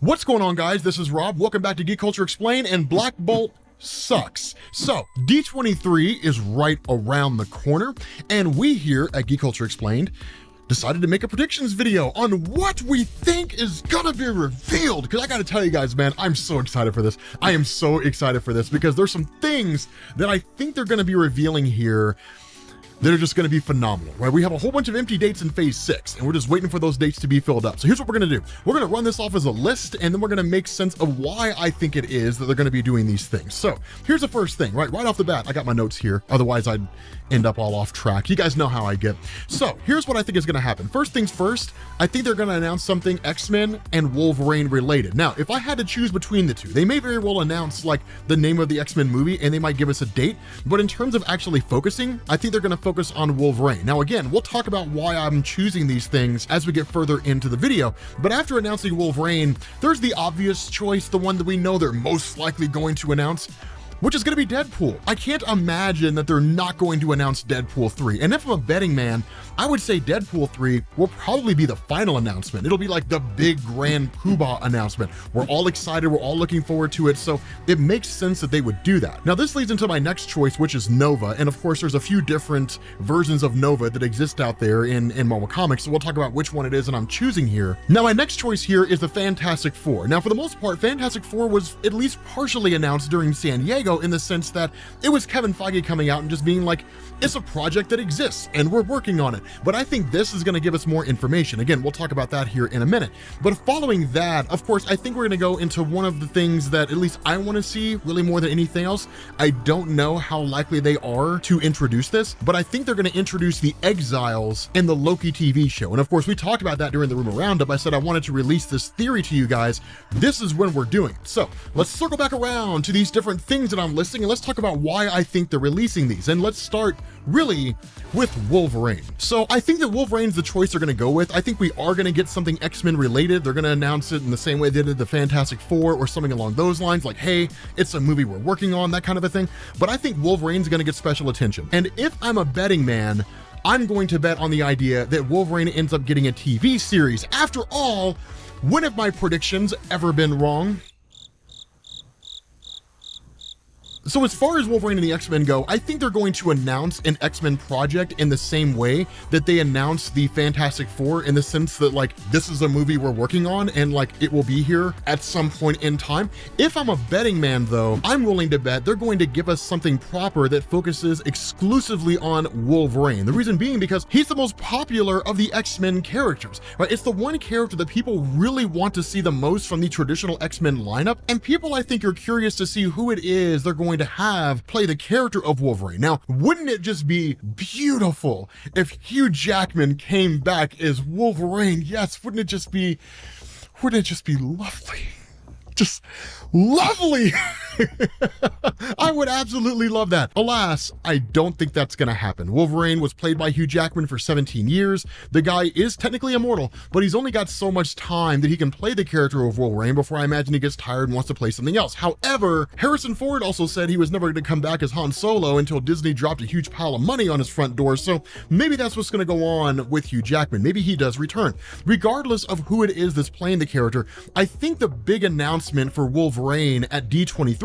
What's going on, guys? This is Rob. Welcome back to Geek Culture Explained, and Black Bolt sucks. So D23 is right around the corner, and we here at Geek Culture Explained decided to make a predictions video on what we think is gonna be revealed. Because I gotta tell you guys, man, I'm so excited for this. I am so excited for this because there's some things that I think they're gonna be revealing here that are just going to be phenomenal, right? We have a whole bunch of empty dates in phase 6, and we're just waiting for those dates to be filled up. So here's what we're going to do. We're going to run this off as a list, and then we're going to make sense of why I think it is that they're going to be doing these things. So here's the first thing, right off the bat. I got my notes here. Otherwise, I'd end up all off track. You guys know how I get. So here's what I think is going to happen. First things first, I think they're going to announce something X-Men and Wolverine related. Now, if I had to choose between the two, they may very well announce like the name of the X-Men movie, and they might give us a date. But in terms of actually focusing, I think they're going to focus on Wolverine. Now, again, we'll talk about why I'm choosing these things as we get further into the video. But after announcing Wolverine, there's the obvious choice, the one that we know they're most likely going to announce, which is going to be Deadpool. I can't imagine that they're not going to announce Deadpool 3. And if I'm a betting man, I would say Deadpool 3 will probably be the final announcement. It'll be like the big grand poobah announcement. We're all excited, we're all looking forward to it, so it makes sense that they would do that. Now, this leads into my next choice, which is Nova. And of course, there's a few different versions of Nova that exist out there in Marvel Comics, so we'll talk about which one it is that I'm choosing here. Now, my next choice here is the Fantastic Four. Now, for the most part, Fantastic Four was at least partially announced during San Diego, in the sense that it was Kevin Feige coming out and just being like, it's a project that exists and we're working on it. But I think this is going to give us more information. Again, we'll talk about that here in a minute. But following that, of course, I think we're going to go into one of the things that at least I want to see really more than anything else. I don't know how likely they are to introduce this, but I think they're going to introduce the Exiles in the Loki TV show. And of course, we talked about that during the Rumor Roundup. I said I wanted to release this theory to you guys. This is when we're doing it. So let's circle back around to these different things that I'm listing, and let's talk about why I think they're releasing these. And let's start really with Wolverine. So I think that Wolverine's the choice they're going to go with. I think we are going to get something X-Men related. They're going to announce it in the same way they did the Fantastic Four or something along those lines, like, hey, it's a movie we're working on, that kind of a thing. But I think Wolverine's going to get special attention. And if I'm a betting man, I'm going to bet on the idea that Wolverine ends up getting a TV series. After all, when have my predictions ever been wrong? So as far as Wolverine and the X-Men go, I think they're going to announce an X-Men project in the same way that they announced the Fantastic Four, in the sense that like, this is a movie we're working on and like it will be here at some point in time. If I'm a betting man though, I'm willing to bet they're going to give us something proper that focuses exclusively on Wolverine. The reason being because he's the most popular of the X-Men characters, right? It's the one character that people really want to see the most from the traditional X-Men lineup, and people I think are curious to see who it is they're going to have play the character of Wolverine. Now, wouldn't it just be beautiful if Hugh Jackman came back as Wolverine? Yes, wouldn't it just be lovely? Just lovely. I would absolutely love that. Alas, I don't think that's gonna happen. Wolverine was played by Hugh Jackman for 17 years. The guy is technically immortal, but he's only got so much time that he can play the character of Wolverine before I imagine he gets tired and wants to play something else. However, Harrison Ford also said he was never gonna come back as Han Solo until Disney dropped a huge pile of money on his front door, so maybe that's what's gonna go on with Hugh Jackman. Maybe he does return. Regardless of who it is that's playing the character, I think the big announcement for Wolverine at D23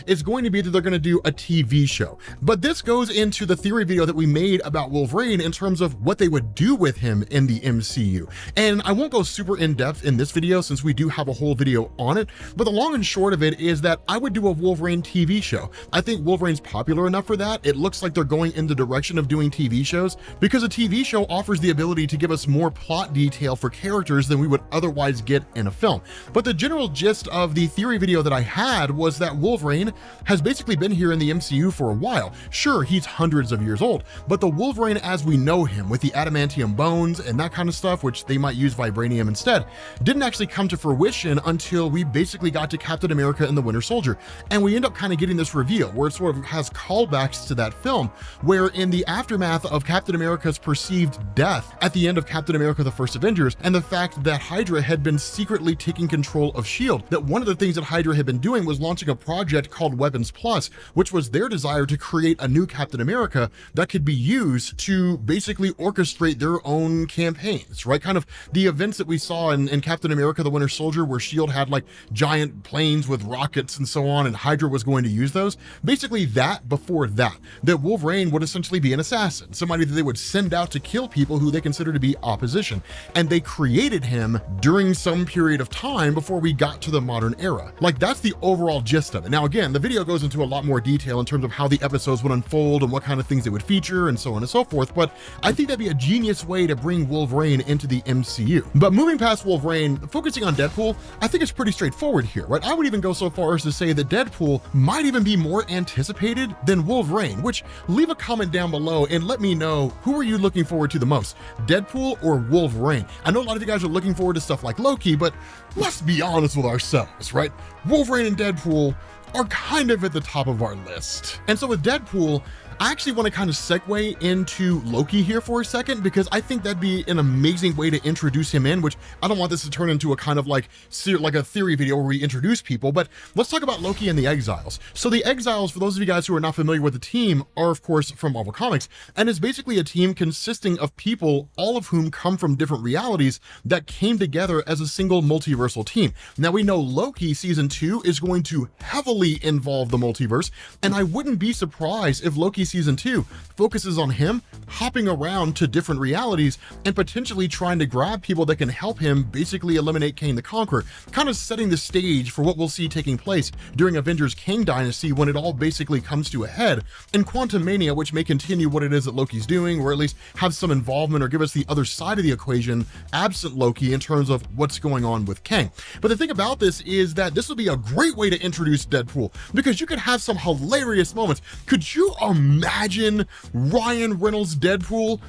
is going to be that they're going to do a TV show. But this goes into the theory video that we made about Wolverine in terms of what they would do with him in the MCU. And I won't go super in depth in this video since we do have a whole video on it, but the long and short of it is that I would do a Wolverine TV show. I think Wolverine's popular enough for that. It looks like they're going in the direction of doing TV shows because a TV show offers the ability to give us more plot detail for characters than we would otherwise get in a film. But the general gist of the theory video that I had was that Wolverine has basically been here in the MCU for a while. Sure, he's hundreds of years old, but the Wolverine as we know him, with the adamantium bones and that kind of stuff, which they might use vibranium instead, didn't actually come to fruition until we basically got to Captain America and the Winter Soldier. And we end up kind of getting this reveal where it sort of has callbacks to that film, where in the aftermath of Captain America's perceived death at the end of Captain America: The First Avengers, and the fact that Hydra had been secretly taking control of S.H.I.E.L.D., that one of the things that Hydra had been doing was launching a project project called Weapons Plus, which was their desire to create a new Captain America that could be used to basically orchestrate their own campaigns, right? Kind of the events that we saw in Captain America, the Winter Soldier, where S.H.I.E.L.D. had like giant planes with rockets and so on, and Hydra was going to use those. Basically that before that Wolverine would essentially be an assassin, somebody that they would send out to kill people who they consider to be opposition. And they created him during some period of time before we got to the modern era. Like, that's the overall gist of it. Now, again, the video goes into a lot more detail in terms of how the episodes would unfold and what kind of things they would feature and so on and so forth, but I think that'd be a genius way to bring Wolverine into the MCU. But moving past Wolverine, focusing on Deadpool, I think it's pretty straightforward here, right? I would even go so far as to say that Deadpool might even be more anticipated than Wolverine, which leave a comment down below and let me know, who are you looking forward to the most, Deadpool or Wolverine? I know a lot of you guys are looking forward to stuff like Loki, but let's be honest with ourselves, right? Wolverine and Deadpool are kind of at the top of our list. And so with Deadpool, I actually want to kind of segue into Loki here for a second, because I think that'd be an amazing way to introduce him in, which I don't want this to turn into a kind of like a theory video where we introduce people, but let's talk about Loki and the Exiles. So the Exiles, for those of you guys who are not familiar with the team, are of course from Marvel Comics, and is basically a team consisting of people, all of whom come from different realities that came together as a single multiversal team. Now we know Loki season 2 is going to heavily involve the multiverse, and I wouldn't be surprised if Loki season 2 focuses on him hopping around to different realities and potentially trying to grab people that can help him basically eliminate Kang the Conqueror, kind of setting the stage for what we'll see taking place during Avengers Kang Dynasty when it all basically comes to a head, and Quantumania, which may continue what it is that Loki's doing, or at least have some involvement or give us the other side of the equation absent Loki in terms of what's going on with Kang. But the thing about this is that this would be a great way to introduce Deadpool, because you could have some hilarious moments. Could you imagine Ryan Reynolds Deadpool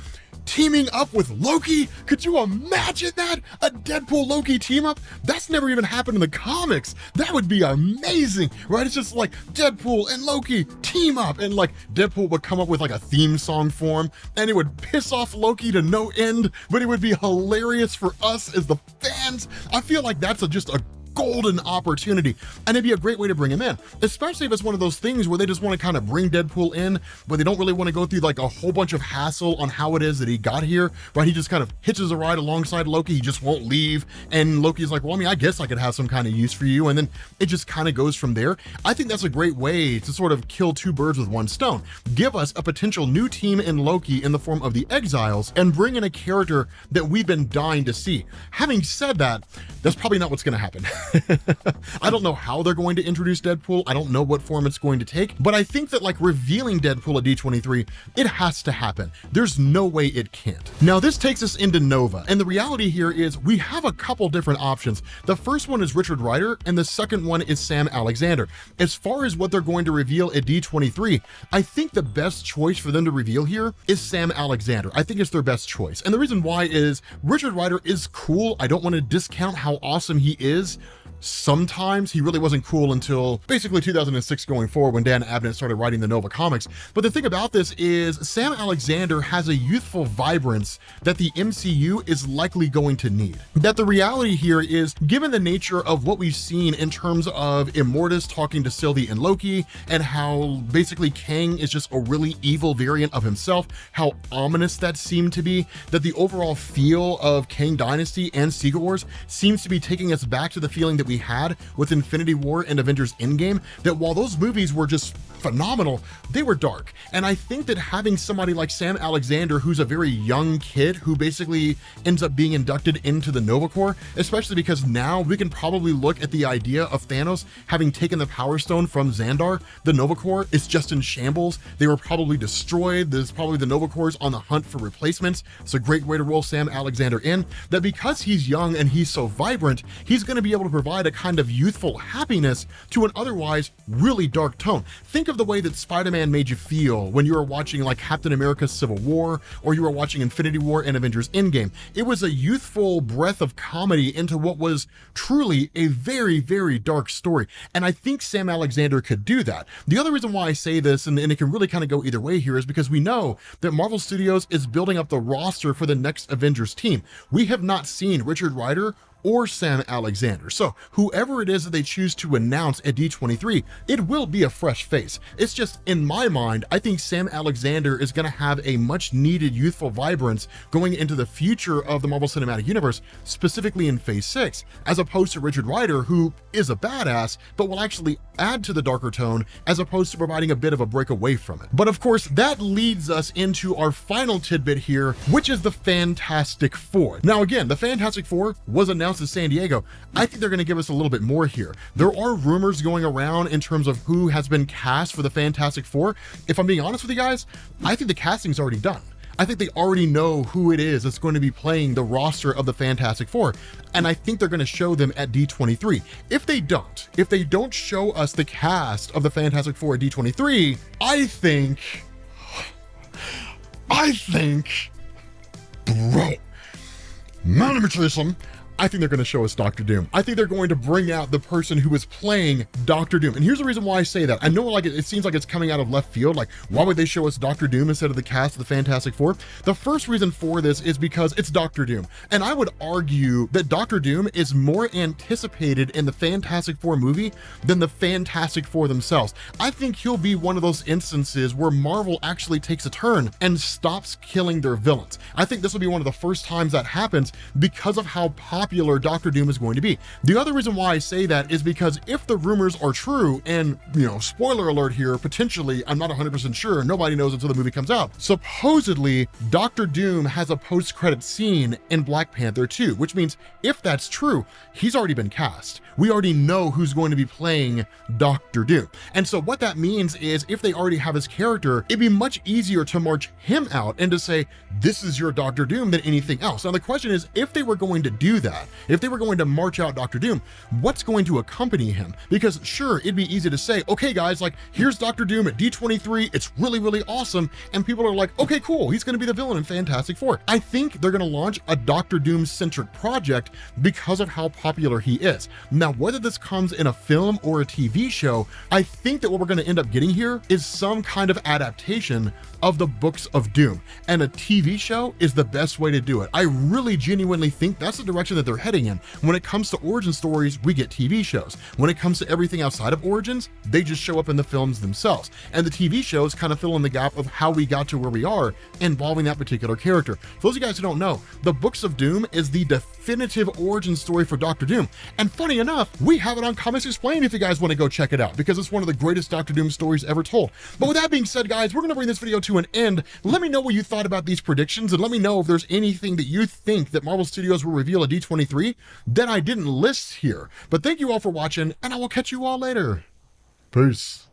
teaming up with Loki? Could you imagine that? A Deadpool Loki team up? That's never even happened in the comics. That would be amazing, right? It's just like Deadpool and Loki team up, and like Deadpool would come up with like a theme song for him, and it would piss off Loki to no end, but it would be hilarious for us as the fans. I feel like that's just a golden opportunity, and it'd be a great way to bring him in, especially if it's one of those things where they just want to kind of bring Deadpool in, but they don't really want to go through like a whole bunch of hassle on how it is that he got here, right? He just kind of hitches a ride alongside Loki. He just won't leave, and Loki's like, well, I mean, I guess I could have some kind of use for you, and then it just kind of goes from there. I think that's a great way to sort of kill two birds with one stone. Give us a potential new team in Loki in the form of the Exiles, and bring in a character that we've been dying to see. Having said that, that's probably not what's going to happen. I don't know how they're going to introduce Deadpool. I don't know what form it's going to take, but I think that like revealing Deadpool at D23, it has to happen. There's no way it can't. Now this takes us into Nova, and the reality here is we have a couple different options. The first one is Richard Rider, and the second one is Sam Alexander. As far as what they're going to reveal at D23, I think the best choice for them to reveal here is Sam Alexander. I think it's their best choice, and the reason why is Richard Rider is cool. I don't want to discount how awesome he is. Sometimes he really wasn't cool until basically 2006 going forward, when Dan Abnett started writing the Nova comics. But the thing about this is Sam Alexander has a youthful vibrance that the MCU is likely going to need. That the reality here is, given the nature of what we've seen in terms of Immortus talking to Sylvie and Loki, and how basically Kang is just a really evil variant of himself, how ominous that seemed to be, that the overall feel of Kang Dynasty and Secret Wars seems to be taking us back to the feeling that we had with Infinity War and Avengers Endgame, that while those movies were just phenomenal, they were dark. And I think that having somebody like Sam Alexander, who's a very young kid who basically ends up being inducted into the Nova Corps, especially because now we can probably look at the idea of Thanos having taken the Power Stone from Xandar. The Nova Corps is just in shambles. They were probably destroyed. There's probably the Nova Corps on the hunt for replacements. It's a great way to roll Sam Alexander in, that because he's young and he's so vibrant, he's going to be able to provide a kind of youthful happiness to an otherwise really dark tone. Think of the way that Spider-Man made you feel when you were watching like Captain America Civil War, or you were watching Infinity War and Avengers Endgame. It was a youthful breath of comedy into what was truly a very, very dark story. And I think Sam Alexander could do that. The other reason why I say this, and it can really kind of go either way here, is because we know that Marvel Studios is building up the roster for the next Avengers team. We have not seen Richard Rider or Sam Alexander. So whoever it is that they choose to announce at D23, it will be a fresh face. It's just, in my mind, I think Sam Alexander is going to have a much needed youthful vibrance going into the future of the Marvel Cinematic Universe, specifically in Phase 6, as opposed to Richard Rider, who is a badass, but will actually add to the darker tone as opposed to providing a bit of a break away from it. But of course, that leads us into our final tidbit here, which is the Fantastic Four. Now again, the Fantastic Four was announced in San Diego. I think they're going to give us a little bit more here. There are rumors going around in terms of who has been cast for the Fantastic Four. If I'm being honest with you guys, I think the casting's already done. I think they already know who it is that's going to be playing the roster of the Fantastic Four, and I think they're going to show them at D23. If they don't show us the cast of the Fantastic Four at D23, I think, bro, man, I think they're going to show us Doctor Doom. I think they're going to bring out the person who is playing Doctor Doom. And here's the reason why I say that. I know like it seems like it's coming out of left field. Like, why would they show us Doctor Doom instead of the cast of the Fantastic Four? The first reason for this is because it's Doctor Doom. And I would argue that Doctor Doom is more anticipated in the Fantastic Four movie than the Fantastic Four themselves. I think he'll be one of those instances where Marvel actually takes a turn and stops killing their villains. I think this will be one of the first times that happens because of how popular Doctor Doom is going to be. The other reason why I say that is because if the rumors are true, and spoiler alert here, potentially, I'm not 100% sure, nobody knows until the movie comes out. Supposedly, Doctor Doom has a post-credit scene in Black Panther 2, which means if that's true, he's already been cast. We already know who's going to be playing Doctor Doom. And so what that means is if they already have his character, it'd be much easier to march him out and to say, this is your Doctor Doom than anything else. Now the question is, if they were going to do that, if they were going to march out Doctor Doom, what's going to accompany him? Because sure, it'd be easy to say, okay guys, like here's Doctor Doom at D23, it's really, really awesome. And people are like, okay, cool, he's gonna be the villain in Fantastic Four. I think they're gonna launch a Doctor Doom centric project because of how popular he is. Now, whether this comes in a film or a TV show, I think that what we're gonna end up getting here is some kind of adaptation of the books of Doom, and a TV show is the best way to do it. I really genuinely think that's the direction that they're heading in. When it comes to origin stories, we get TV shows. When it comes to everything outside of origins, they just show up in the films themselves. And the TV shows kind of fill in the gap of how we got to where we are involving that particular character. For those of you guys who don't know, the books of Doom is the definitive origin story for Doctor Doom. And funny enough, we have it on Comics Explained if you guys want to go check it out, because it's one of the greatest Doctor Doom stories ever told. But with that being said, guys, we're going to bring this video to an end. Let me know what you thought about these predictions, and let me know if there's anything that you think that Marvel Studios will reveal at D23 that I didn't list here. But thank you all for watching, and I will catch you all later. Peace.